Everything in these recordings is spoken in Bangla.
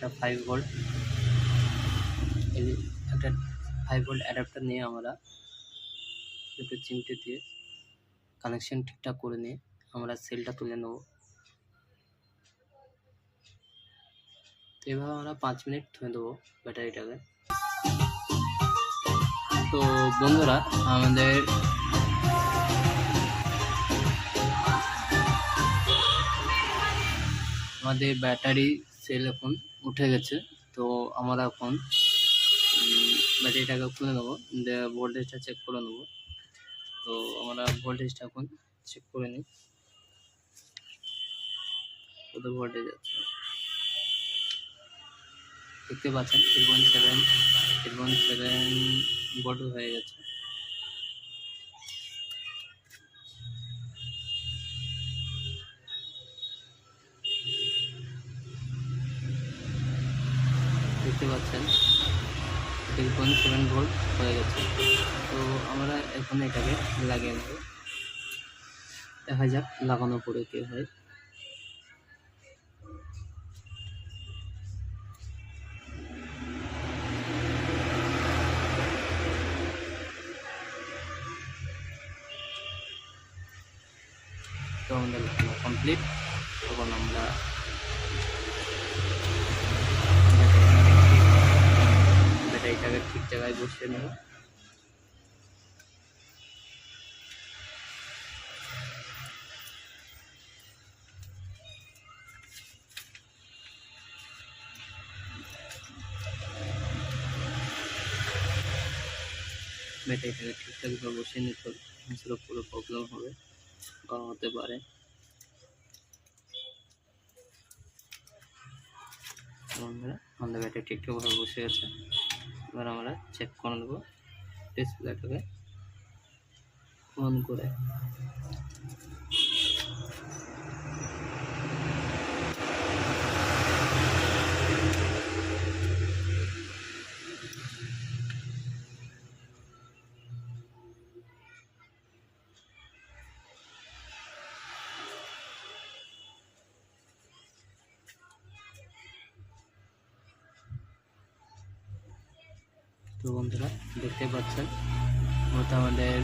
একটা 5 ভোল্ট এই একটা 5 ভোল্ট অ্যাডাপ্টার নিয়ে আমরা দুটো চিমটে দিয়ে কানেকশন ঠিকঠাক করে নিয়ে আমরা সেলটা তুলে নেব। তো এভাবে আমরা 5 মিনিট ধুয়ে দেবো ব্যাটারিটাকে। তো বন্ধুরা আমাদের ব্যাটারি সেল এখন উঠে গেছে। তো আমরা এখন ব্যাটারিটাকে খুলে নেবো, ভোল্টেজটা চেক করে নেবো। তো আমরা ভোল্টেজটা এখন চেক করে নিই কত ভোল্টেজ আছে। দেখতে পাচ্ছেন 3.7 ভোল্ট হয়ে গেছে। দেখতে পাচ্ছেন 3.7 ভোল্ট হয়ে গেছে। তো আমরা এখন এটাকে লাগিয়ে নেব, দেখা যাক লাগানোর পরে কি হয়। তো আমাদের লাগানো কমপ্লিট। তখন আমরা ব্যাটারিটাকে ঠিক জায়গায় বসিয়ে নেব। ব্যাটারিটাকে ঠিকঠাকভাবে বসিয়ে নিতে হবে, সেটা পুরো প্রবলেম হবে বা হতে পারে। আমাদের ব্যাটারি ঠিকঠাকভাবে বসে গেছে। এবার আমরা চেক করে নেব ডিসপ্লেটাকে অন করে। তো বন্ধুরা দেখতে পাচ্ছেন ওটা আমাদের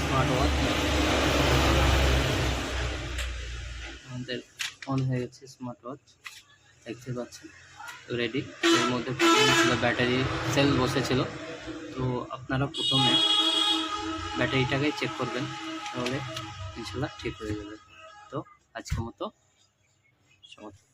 স্মার্ট ওয়াচ আমাদের অন হয়ে গেছে। স্মার্ট ওয়াচ দেখতে পাচ্ছেন রেডি। এর মধ্যে ব্যাটারি সেল বসেছিল। তো আপনারা প্রথমে ব্যাটারিটাকে চেক করবেন, তাহলে ইনশাল্লাহ ঠিক হয়ে যাবে। তো আজকের মতো সমাপ্ত।